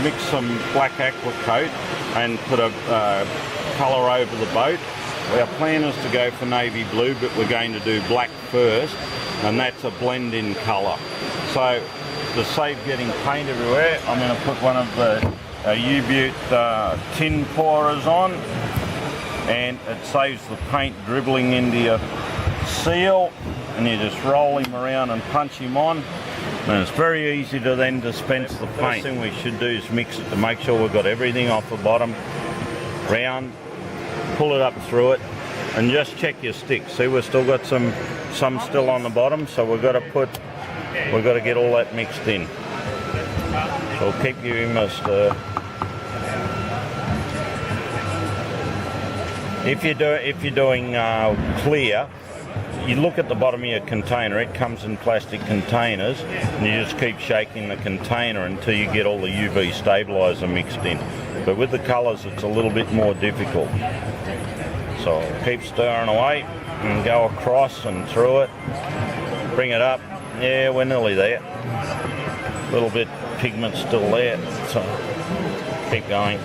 mix some black AQUACOAT and put a colour over the boat. Our plan is to go for navy blue, but we're going to do black first, and that's a blend-in colour. So to save getting paint everywhere, I'm going to put one of the U-Butte tin pourers on, and it saves the paint dribbling into your seal, and you just roll him around and punch him on, and it's very easy to then dispense the paint. The first thing we should do is mix it to make sure we've got everything off the bottom, round, pull it up through it, and just check your sticks. See, we've still got some still on the bottom, so we've got to get all that mixed in. So we'll keep giving him a stir. If you're doing clear, you look at the bottom of your container. It comes in plastic containers, and you just keep shaking the container until you get all the UV stabiliser mixed in. But with the colours, it's a little bit more difficult. So I'll keep stirring away and go across and through it. Bring it up. Yeah, we're nearly there. A little bit pigment still there, so keep going.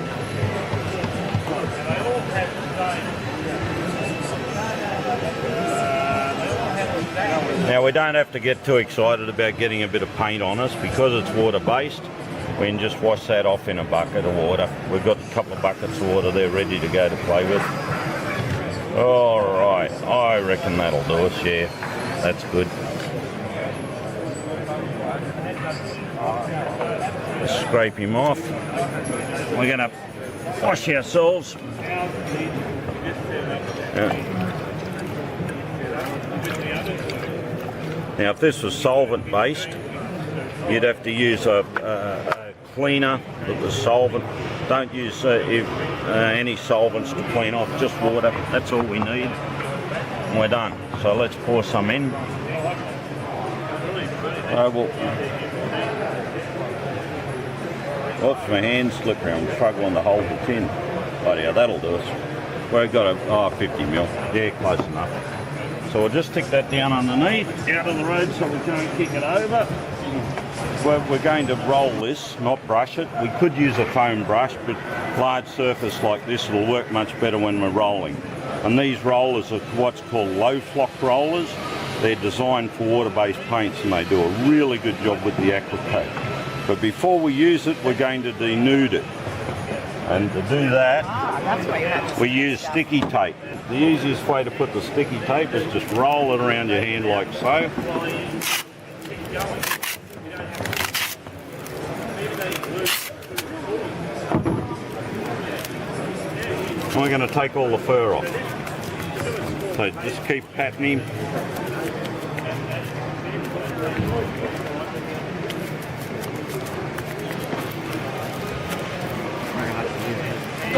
Now we don't have to get too excited about getting a bit of paint on us because it's water based. We can just wash that off in a bucket of water. We've got a couple of buckets of water there ready to go to play with. Alright, I reckon that'll do us, yeah. That's good. Just scrape him off. We're going to wash ourselves. Yeah. Now if this was solvent based, you'd have to use a cleaner that was solvent. Don't use any solvents to clean off, just water. That's all we need. And we're done. So let's pour some in. Oops, my hand's slippery. I'm struggling to hold the tin. Right, yeah, that'll do us. We've got a 50 mil. Yeah, close enough. So we'll just stick that down underneath, out of the road so we can't kick it over. We're going to roll this, not brush it. We could use a foam brush, but large surface like this will work much better when we're rolling. And these rollers are what's called low flock rollers. They're designed for water-based paints, and they do a really good job with the AQUACOAT. But before we use it, we're going to denude it. And to do that, we use sticky tape. The easiest way to put the sticky tape is just roll it around your hand like so. And we're going to take all the fur off. So just keep patting him.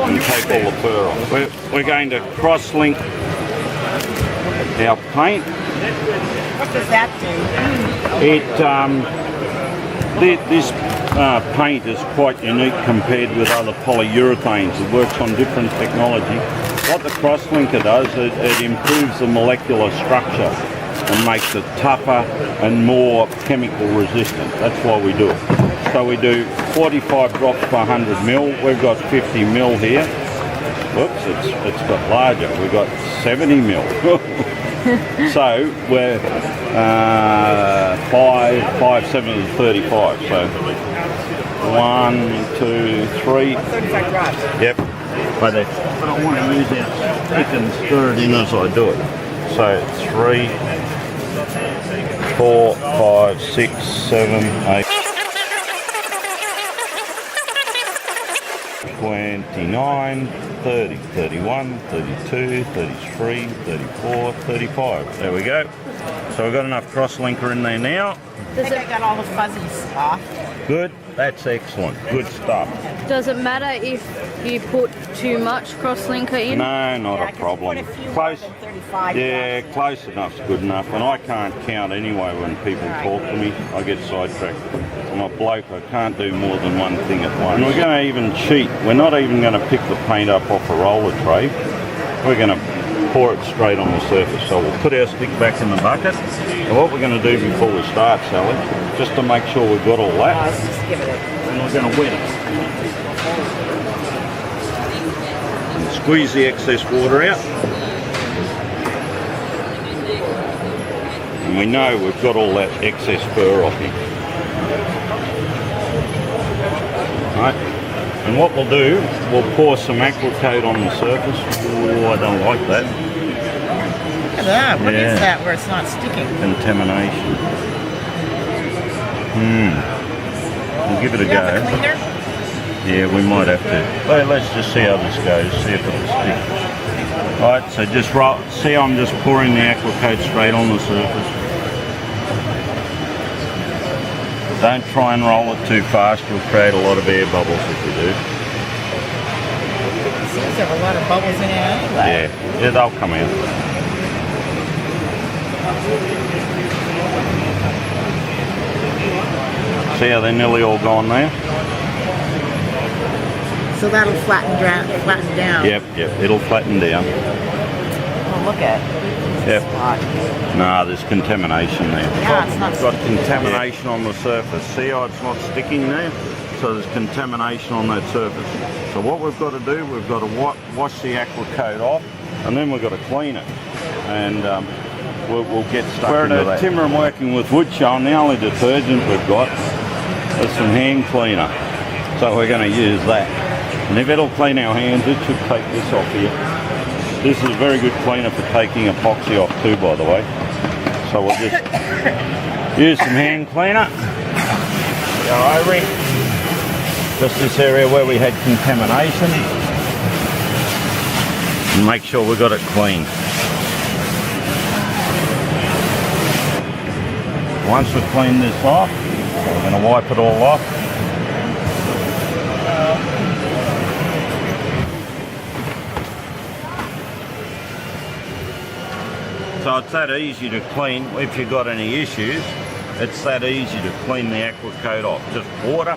And take all the fur off. We're going to cross-link our paint. What does that do? This paint is quite unique compared with other polyurethanes. It works on different technology. What the cross-linker does, it improves the molecular structure and makes it tougher and more chemical resistant. That's why we do it. So we do 45 drops per 100 mil. We've got 50 mil here. Whoops, it's got larger. We've got 70 mil. So we're 5, 7 and 35. So 1, 2, 3. 35 drops. Yep. But I want to use it thick and stir it in as I do it. So 3, 4, 5, 6, 7, 8. 29, 30, 31, 32, 33, 34, 35. There we go. So we've got enough cross-linker in there now. I think I got all the fuzzies off. Good. That's excellent. Good stuff. Does it matter if you put too much cross-linker in? No, not a problem. Close. Yeah, close enough's good enough. And I can't count anyway when people talk to me. I get sidetracked. I'm a bloke. I can't do more than one thing at once. And we're going to even cheat. We're not even going to pick the paint up off a roller tray. We're going to pour it straight on the surface. So we'll put our stick back in the bucket. And what we're going to do before we start, Sally, just to make sure we've got all that, Let's just give it a... then we're going to wet it. And squeeze the excess water out. And we know we've got all that excess fur off here. Right. And what we'll do, we'll pour some AQUACOAT on the surface. Oh, I don't like that. Look at that. What is that where it's not sticking? Contamination. We'll give it a Do you have a go. cleaner? Yeah, we might have to. Well, let's just see how this goes, see if it'll stick. Alright, so just see I'm just pouring the AQUACOAT straight on the surface. Don't try and roll it too fast, you'll create a lot of air bubbles if you do. It seems to have a lot of bubbles in it anyway. Yeah, they'll come out. See how they're nearly all gone now? So that'll flatten down. Yep, it'll flatten down. Oh, look at it. Yep. Spot. Nah, there's contamination there. Yeah, it's not We've got contamination on the surface. See how it's not sticking there? So there's contamination on that surface. So what we've got to do, we've got to wash the AQUACOAT off, and then we've got to clean it. And we'll get stuck into that. We're at Timber and working with wood showing. The only detergent we've got is some hand cleaner. So we're going to use that. And if it'll clean our hands, it should take this off here. This is a very good cleaner for taking epoxy off too, by the way. So we'll just use some hand cleaner. Go over it. Just this area where we had contamination. And make sure we got it clean. Once we've cleaned this off, we're going to wipe it all off. So it's that easy to clean. If you've got any issues, it's that easy to clean the AQUACOAT off. Just water.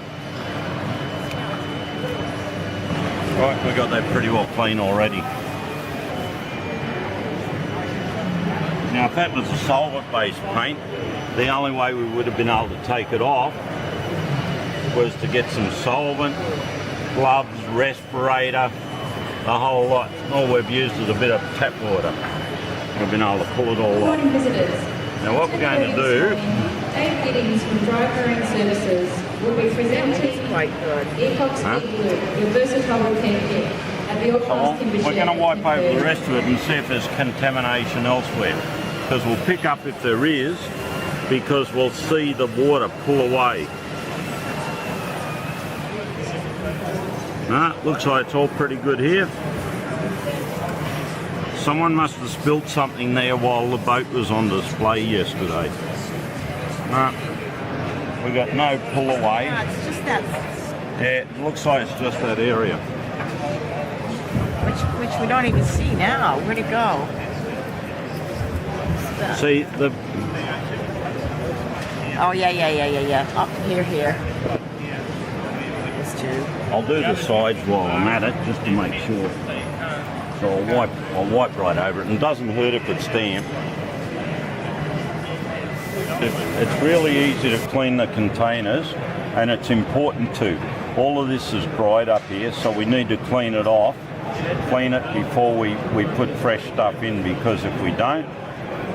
Right, we got that pretty well clean already. Now if that was a solvent-based paint, the only way we would have been able to take it off was to get some solvent, gloves, respirator, the whole lot. All we've used is a bit of tap water. We've been able to pull it all off. Now what we're going to do... Dave Giddings from Dry Curing Services will be presenting Epoxy Glue, your versatile repair kit at the all-class timber shed. We're going to wipe over the rest of it and see if there's contamination elsewhere. Because we'll pick up if there is, because we'll see the water pull away. Looks like it's all pretty good here. Someone must have spilt something there while the boat was on display yesterday. We got no pull away. Yeah, it's just that. Yeah, it looks like it's just that area. Which we don't even see now. Where'd it go? See the... Oh, yeah. Up here. This too. I'll do the sides while I'm at it, just to make sure. So I'll wipe right over it, and it doesn't hurt if it's damp. It's really easy to clean the containers, and it's important too. All of this is dried up here, so we need to clean it off. Clean it before we put fresh stuff in, because if we don't,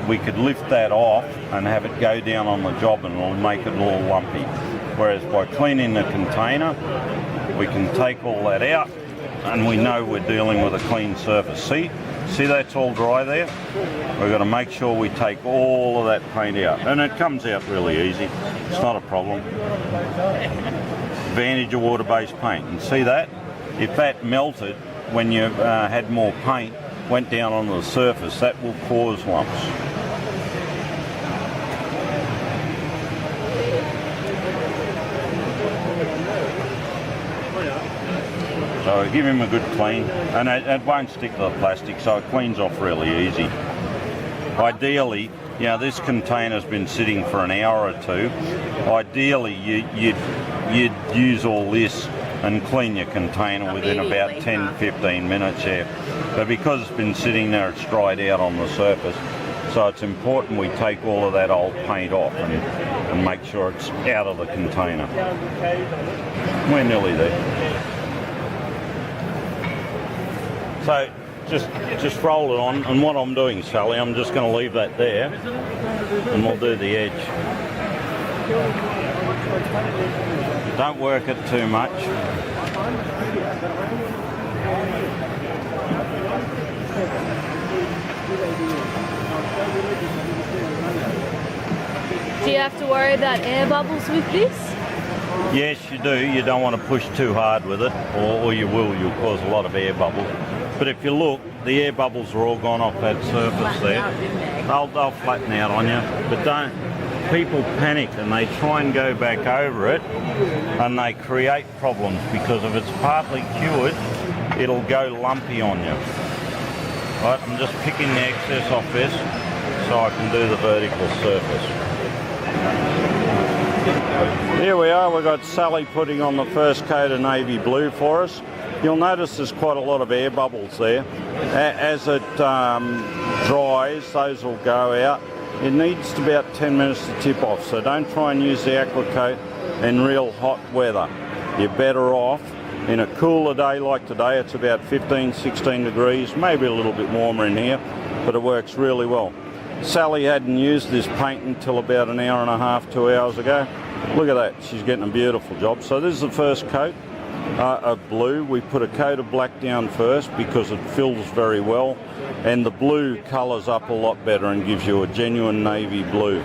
we could lift that off and have it go down on the job and it'll make it all lumpy. Whereas by cleaning the container, we can take all that out and we know we're dealing with a clean surface. See that's all dry there? We've got to make sure we take all of that paint out. And it comes out really easy. It's not a problem. Advantage of water-based paint. And see that? If that melted when you had more paint, went down onto the surface, that will cause lumps. So give him a good clean, and it won't stick to the plastic, so it cleans off really easy. Ideally, this container's been sitting for an hour or two. Ideally, you'd use all this and clean your container within about 10-15 minutes, yeah. But because it's been sitting there, it's dried out on the surface. So it's important we take all of that old paint off and make sure it's out of the container. We're nearly there. So just roll it on, and what I'm doing, Sally, I'm just going to leave that there and we'll do the edge. Don't work it too much. Do you have to worry about air bubbles with this? Yes, you do. You don't want to push too hard with it, or you'll cause a lot of air bubbles. But if you look, the air bubbles are all gone off that surface there. They'll flatten out on you, but don't. People panic and they try and go back over it, and they create problems because if it's partly cured, it'll go lumpy on you. Right, I'm just picking the excess off this so I can do the vertical surface. Here we are, we've got Sally putting on the first coat of navy blue for us. You'll notice there's quite a lot of air bubbles there. As it dries, those will go out. It needs about 10 minutes to tip off, so don't try and use the AQUACOTE in real hot weather. You're better off in a cooler day like today. It's about 15-16 degrees, maybe a little bit warmer in here, but it works really well. Sally hadn't used this paint until about an hour and a half, 2 hours ago. Look at that, she's getting a beautiful job. So this is the first coat of blue. We put a coat of black down first because it fills very well, and the blue colours up a lot better and gives you a genuine navy blue.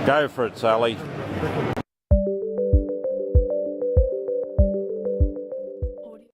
Go for it, Sally.